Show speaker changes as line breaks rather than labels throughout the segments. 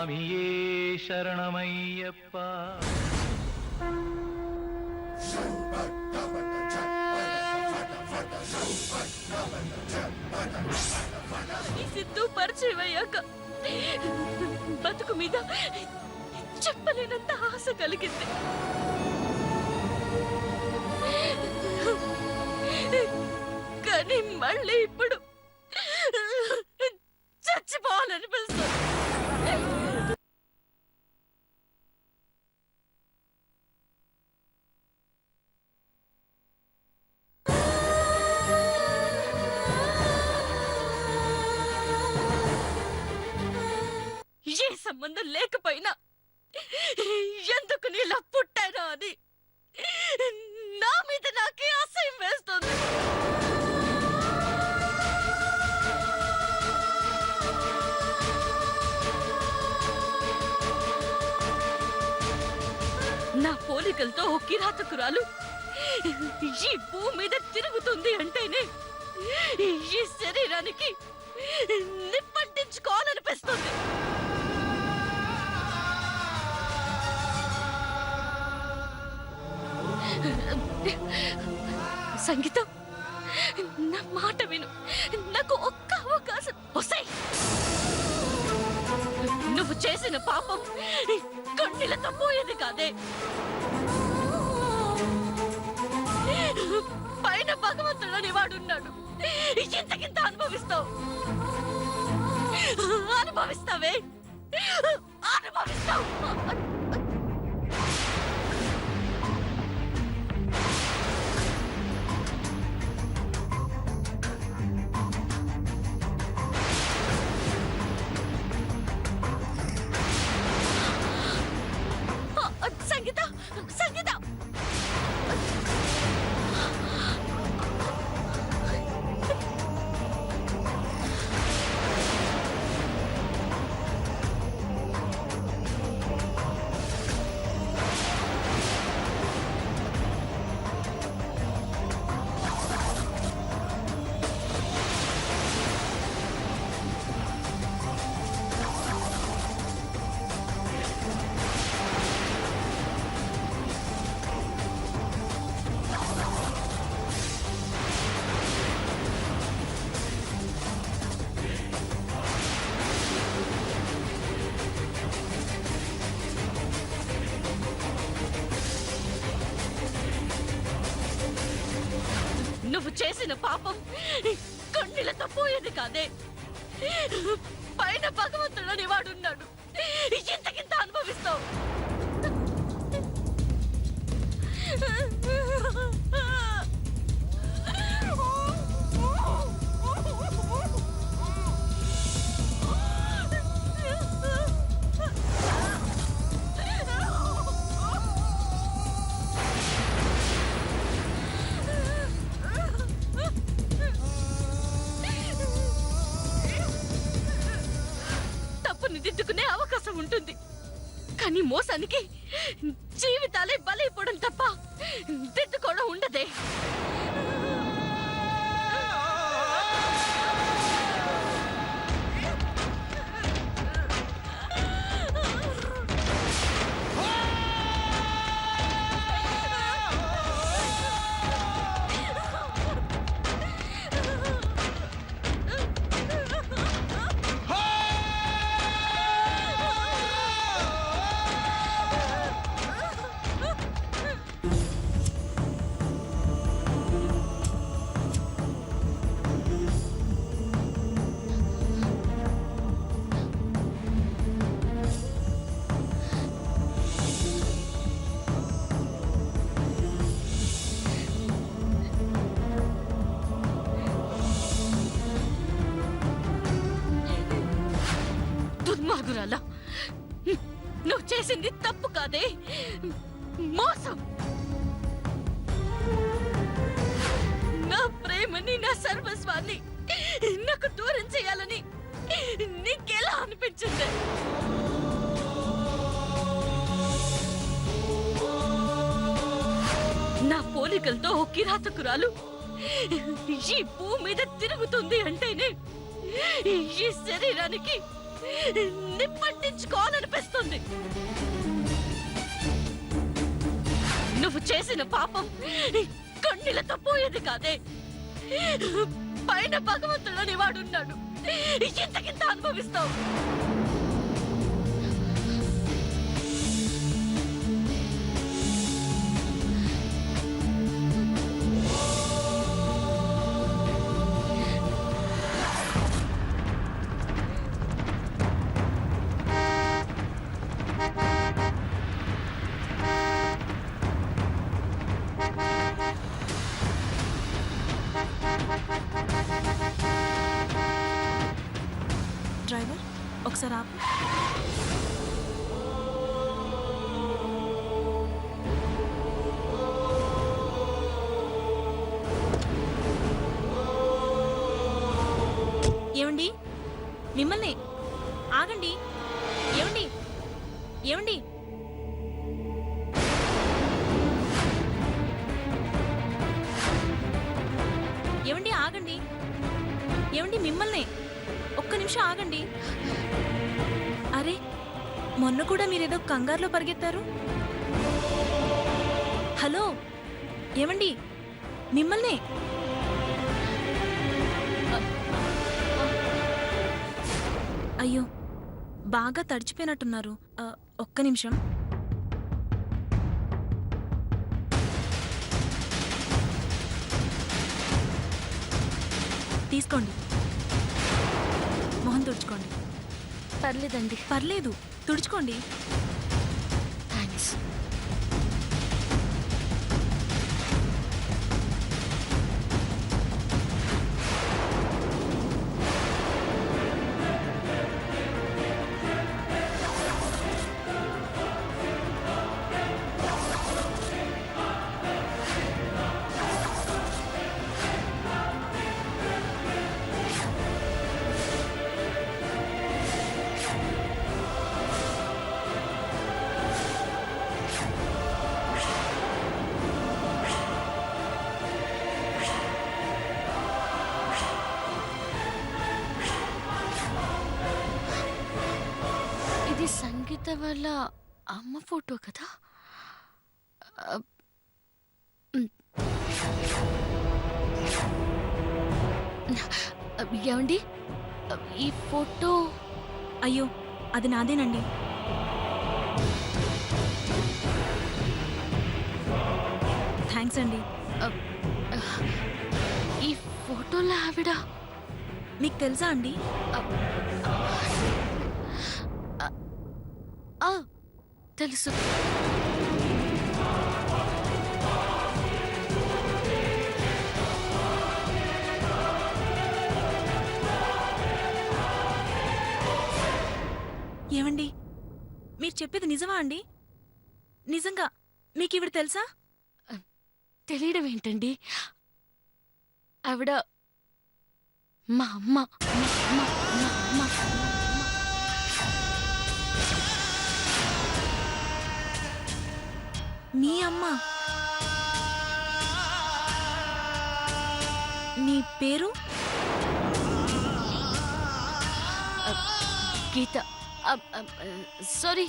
స్వామియే శరణమయ్యప్ప.
సిద్ధు పరిచయం అయ్యాక బతుకు మీద చెప్పలేనంత ఆశ కలిగింది. కానీ మళ్ళీ ఇప్పుడు చచ్చిపోవాలనిపిస్తుంది. ఏ సంబంధం లేకపోయినా ఎందుకు నీలా పుట్టానా అని నా మీద నాకే అసహ్యం వేస్తుంది. నా పోలికలతో ఓ కిరాతకురాలు ఈ భూమి మీద తిరుగుతుంది అంటేనే ఈ శరీరానికి నిప్పంటించుకోవాలనిపిస్తుంది. సంగీతం, నా మాట విను. నాకు ఒక్క అవకాశం వస్తాయి. నువ్వు చేసిన పాపం కన్నీళ్లతో పోయేది కాదే. పైన భగవంతుడు అనేవాడున్నాడు. ఇంతకింత అనుభవిస్తావు. అనుభవిస్తావే, అనుభవిస్తావు. సంగీత, సంగీత, నువ్వు చేసిన పాపం కన్నీళ్లతో పోయేది కాదే. పైన భగవంతుడు అనేవాడున్నాడు. ఇంతకింత అనుభవిస్తావు. దిద్దుకునే అవకాశం ఉంటుంది. కానీ మోసానికి జీవితాలే బలైపోవడం తప్ప దిద్దుకోవడం ఉండదే. దుర్మార్గురాలా, నువ్వు చేసింది తప్పు కాదే, మోసం. నా ప్రేమని, నా సర్వస్వాన్ని నాకు దూరం చేయాలని నీకెలా అనిపించింది? నా పోలికలతో ఓ కిరాతకురాలు ఈ భూమి మీద తిరుగుతుంది అంటేనే ఈ శరీరానికి నిప్పంటించుకోవాలనిపిస్తుంది. నువ్వు చేసిన పాపం కన్నీళ్లతో పోయేది కాదే. పైన భగవంతుడని వాడున్నాడు, ఇంతకింత అనుభవిస్తావు.
డ్రైవర్ ఒకసారి ఆపు. ఏమండి, మిమ్మల్ని ఆగండి. ఏమండి, ఏమండి, ఏమండి ఆగండి. ఏమండి, మిమ్మల్ని ఒక్క నిమిషం ఆగండి. అరే, మొన్న కూడా మీరేదో కంగారులో పరిగెత్తారు. హలో, ఏమండి, మిమ్మల్ని. అయ్యో, బాగా తడిచిపోయినట్టున్నారు. ఒక్క నిమిషం. తీసుకోండి, మొహం తుడుచుకోండి.
పర్లేదండి.
పర్లేదు, తుడుచుకోండి.
థ్యాంక్స్. ఇది సంగీత వాళ్ళ అమ్మ ఫోటో కదా? ఏమండి, ఈ ఫోటో?
అయ్యో, అది నాదేనండి. థ్యాంక్స్ అండి.
ఈ ఫోటోలో ఆవిడ
మీకు తెలుసా అండి?
తెలుసు.
ఏమండి, మీరు చెప్పేది నిజమా అండి? నిజంగా మీకు ఇవిడ తెలుసా?
తెలియడం ఏంటండి, ఆవిడ మా అమ్మ.
మీ అమ్మ? మీ పేరు?
గీత. సారీ,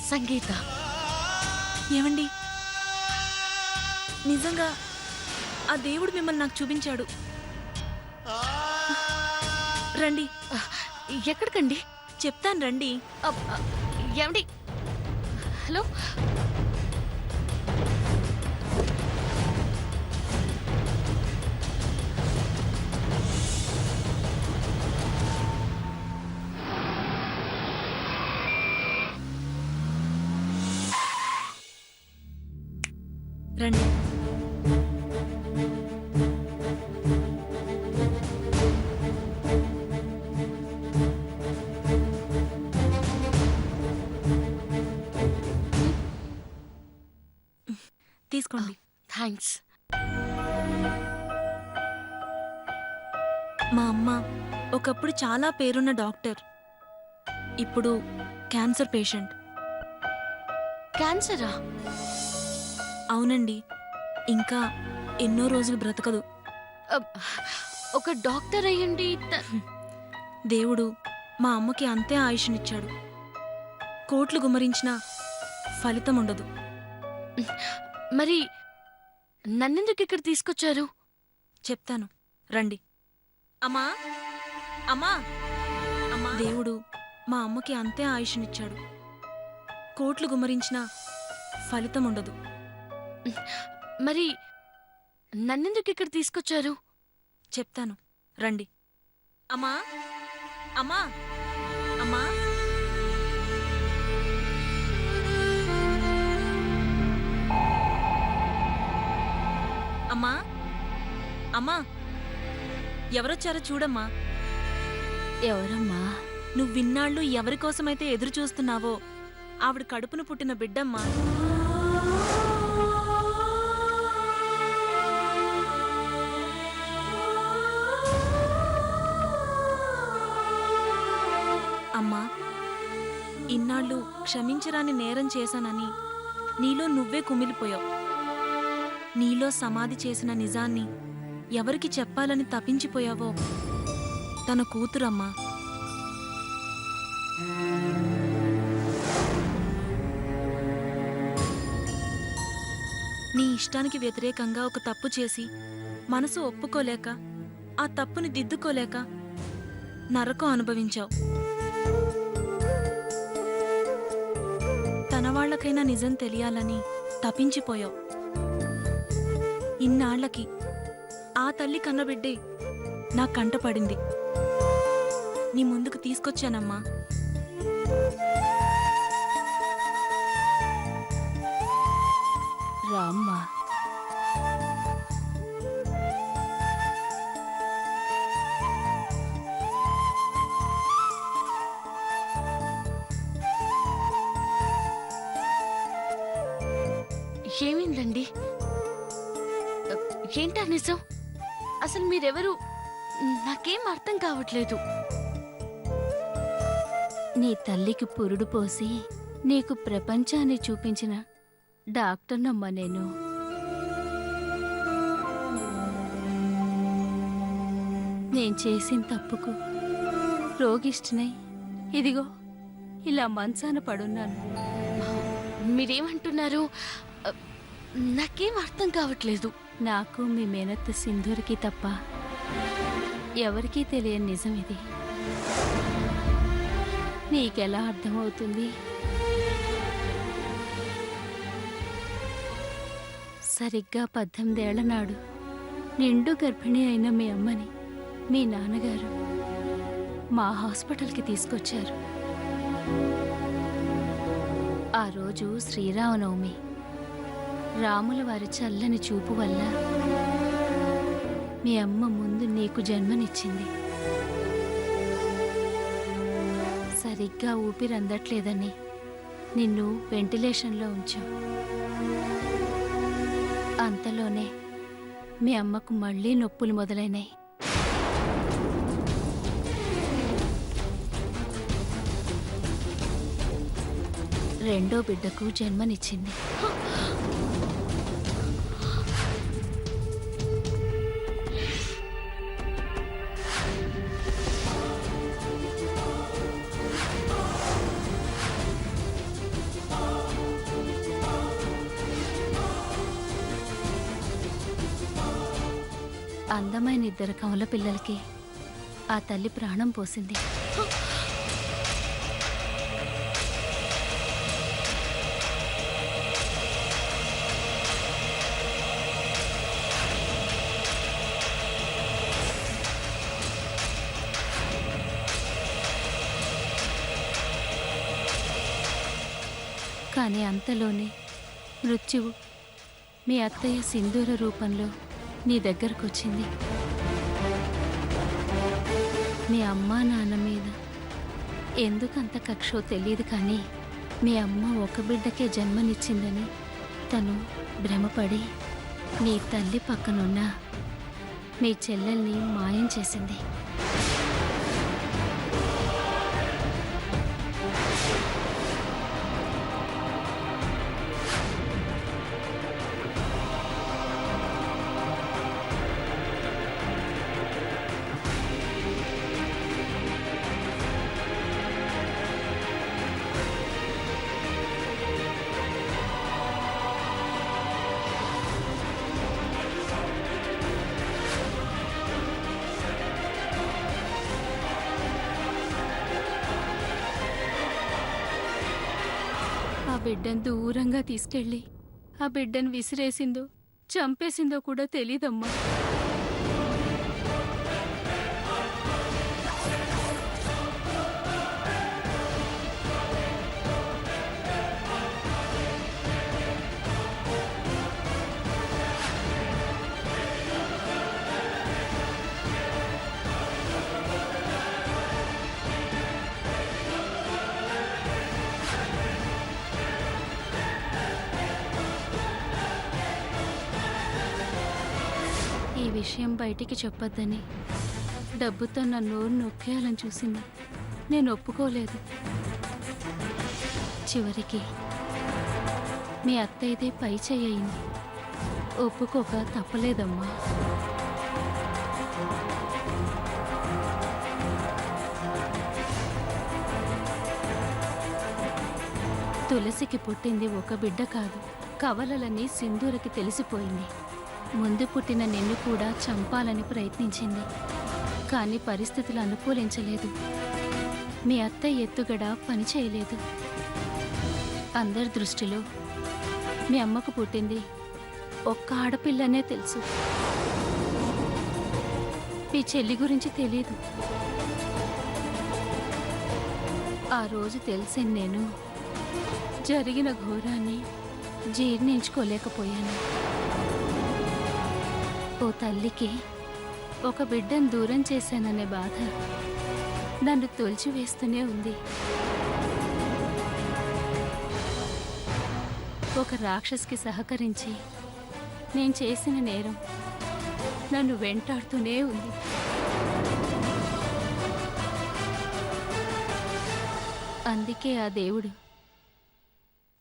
సంగీత.
ఏమండి, నిజంగా ఆ దేవుడు మిమ్మల్ని నాకు చూపించాడు. రండి.
ఎక్కడికండి?
చెప్తాను, రండి.
ఏమండి, హలో.
రండి. తీసుకోండి.
థ్యాంక్స్.
మా అమ్మ ఒకప్పుడు చాలా పేరున్న డాక్టర్, ఇప్పుడు క్యాన్సర్ పేషెంట్.
క్యాన్సరా?
అవునండి, ఇంకా ఎన్నో రోజులు బ్రతకదు.
ఒక డాక్టర్ అయ్యండి
దేవుడు మా అమ్మకి అంతే ఆయుష్నిచ్చాడు. కోట్లు గుమ్మరించినా ఫలితం ఉండదు.
మరి నన్నెందుకు ఇక్కడ తీసుకొచ్చారు?
చెప్తాను, రండి. అమ్మా, అమ్మా, అమ్మా. దేవుడు మా అమ్మకి అంతే ఆయుష్నిచ్చాడు. కోట్లు గుమ్మరించినా ఫలితం ఉండదు.
మరి నన్నెందుకు ఇక్కడ తీసుకొచ్చారు?
చెప్తాను, రండి. అమ్మా, అమ్మా, అమ్మా. అమ్మా, అమ్మా, ఎవరొచ్చారో చూడమ్మా.
ఎవరమ్మా?
నువ్విన్నాళ్ళు ఎవరికోసమైతే ఎదురు చూస్తున్నావో ఆవిడ కడుపును పుట్టిన బిడ్డమ్మా. అమ్మా, ఇన్నాళ్ళు క్షమించరాని నేరం చేశానని నీలో నువ్వే కుమిలిపోయావు. నీలో సమాధి చేసిన నిజాన్ని ఎవరికి చెప్పాలని తపించిపోయావో తన కూతురమ్మా. నీ ఇష్టానికి వ్యతిరేకంగా ఒక తప్పు చేసి మనసు ఒప్పుకోలేక ఆ తప్పుని దిద్దుకోలేక నరకం అనుభవించావు. తన వాళ్లకైనా నిజం తెలియాలని తపించిపోయావు. ఇన్నాళ్లకి ఆ తల్లి కన్నబిడ్డే నా కంటపడింది. నీ ముందుకు తీసుకొచ్చానమ్మా.
రామ్మా. ఏమైందండి? ఏంటా నిజం? అసలు మీరెవరు? నాకేం అర్థం కావట్లేదు.
నీ తల్లికి పురుడు పోసి నీకు ప్రపంచాన్ని చూపించిన డాక్టర్నమ్మా నేను. నేను చేసిన తప్పుకు రోగిష్టినై ఇదిగో ఇలా మంచాన పడున్నాను.
మీరేమంటున్నారు? నాకేం అర్థం కావట్లేదు.
నాకు మీ మేనత్త సింధూరికి తప్ప ఎవరికీ తెలియని నిజం ఇది. నీకెలా అర్థమవుతుంది? సరిగ్గా 18 ఏళ్ల నాడు నిండు గర్భిణి అయిన మీ అమ్మని మీ నాన్నగారు మా హాస్పిటల్కి తీసుకొచ్చారు. ఆ రోజు శ్రీరామనవమి. రాముల వారి చల్లని చూపు వల్ల మీ అమ్మ ముందు నీకు జన్మనిచ్చింది. సరిగ్గా ఊపిరందట్లేదని నిన్ను వెంటిలేషన్లో ఉంచాం. అంతలోనే మీ అమ్మకు మళ్ళీ నొప్పులు మొదలైనాయి. రెండో బిడ్డకు జన్మనిచ్చింది. అందమైన 2 కమల పిల్లలకి ఆ తల్లి ప్రాణం పోసింది. కానీ అంతలోనే మృత్యువు మీ అత్తయ్య సింధూర రూపంలో నీ దగ్గరకొచ్చింది. మీ అమ్మా నాన్న మీద ఎందుకంత కక్షో తెలియదు, కానీ మీ అమ్మ ఒక బిడ్డకే జన్మనిచ్చిందని తను భ్రమపడి నీ తల్లి పక్కనున్న మీ చెల్లెల్ని మాయం చేసింది. ఆ బిడ్డను దూరంగా తీసుకెళ్ళి ఆ బిడ్డను విసిరేసిందో చంపేసిందో కూడా తెలీదమ్మా. ఈ విషయం బయటికి చెప్పొద్దని డబ్బుతో నా నోరు నొక్కేయాలని చూసింది. నేను ఒప్పుకోలేదు. చివరికి మీ అత్తయ్యదే పై చెయ్యింది. ఒప్పుకోక తప్పలేదమ్మా. తులసికి పుట్టింది ఒక బిడ్డ కాదు, కవలలని సింధూరకి తెలిసిపోయింది. ముందు పుట్టిన నిన్ను కూడా చంపాలని ప్రయత్నించింది. కానీ పరిస్థితులు అనుకూలించలేదు. మీ అత్త ఎత్తుగడ పనిచేయలేదు. అందరి దృష్టిలో మీ అమ్మకు పుట్టింది ఒక్క ఆడపిల్లనే తెలుసు. మీ చెల్లి గురించి తెలీదు. ఆ రోజు తెలిసిన నేను జరిగిన ఘోరాన్ని జీర్ణించుకోలేకపోయాను. ఓ తల్లికి ఒక బిడ్డను దూరం చేశాననే బాధ నన్ను తొలిచివేస్తూనే ఉంది. ఒక రాక్షసికి సహకరించి నేను చేసిన నేరం నన్ను వెంటాడుతూనే ఉంది. అందుకే ఆ దేవుడు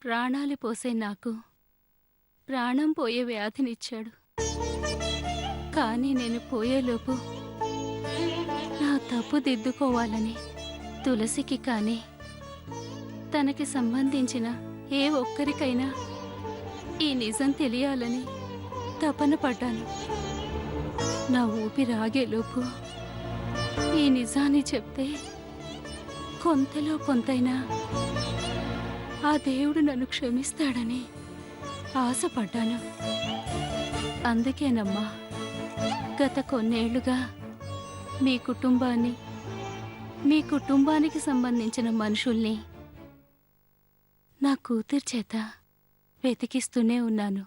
ప్రాణాలు పోసే నాకు ప్రాణం పోయే వ్యాధినిచ్చాడు. కానీ నేను పోయేలోపు నా తప్పు దిద్దుకోవాలని తులసికి కానీ తనకి సంబంధించిన ఏ ఒక్కరికైనా ఈ నిజం తెలియాలని తపన పడ్డాను. నా ఊపిరి ఆగేలోపు ఈ నిజాన్ని చెప్తే కొంతలో కొంతైనా ఆ దేవుడు నన్ను క్షమిస్తాడని ఆశపడ్డాను. అందుకేనమ్మా గత కొన్నేళ్లుగా మీ కుటుంబానికి సంబంధించిన మనుషుల్ని నా కూతురు చేత వెతికిస్తూనే ఉన్నాను.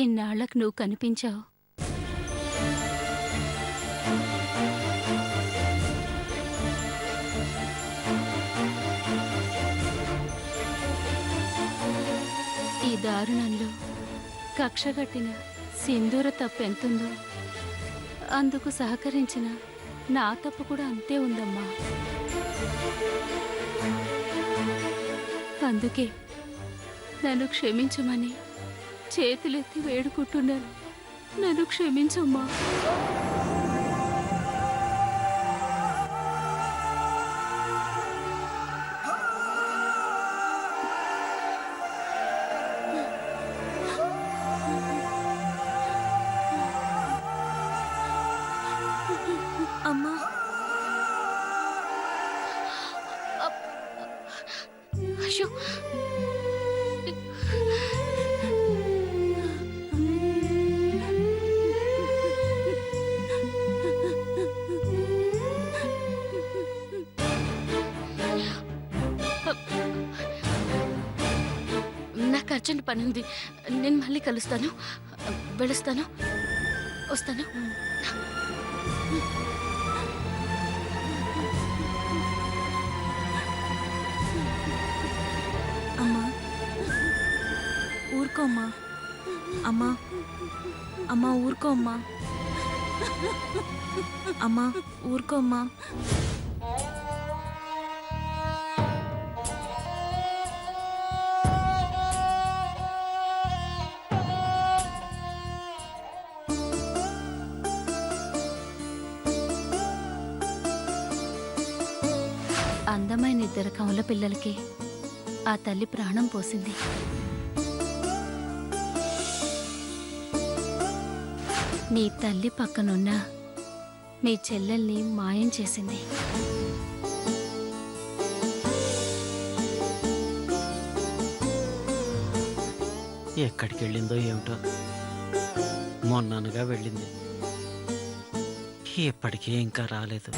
ఇన్నాళ్లకు నువ్వు కనిపించావు. ఈ దారుణంలో కక్షగట్టిన సింధూర తప్పు ఎంతుందో అందుకు సహకరించిన నా తప్పు కూడా అంతే ఉందమ్మా. అందుకే నన్ను క్షమించమని చేతులెత్తి వేడుకుంటున్నాను. నన్ను క్షమించమ్మా.
అమ్మా,
అయ్యో, నాకు అర్జెంట్ పని ఉంది. నేను మళ్ళీ కలుస్తాను. వెళుస్తాను, వస్తాను.
అమ్మా ఊరుకో అమ్మా. అమ్మా అమ్మా ఊరుకో అమ్మా. అమ్మా ఊరుకో అమ్మా.
అందమైన ఇద్దరు కమల పిల్లలకి ఆ తల్లి ప్రాణం పోసింది. నీ తల్లి పక్కనున్న మీ చెల్లెల్ని మాయం చేసింది.
ఎక్కడికి వెళ్ళిందో ఏమిటో. మొన్ననగా వెళ్ళింది, ఇప్పటికీ ఇంకా రాలేదు.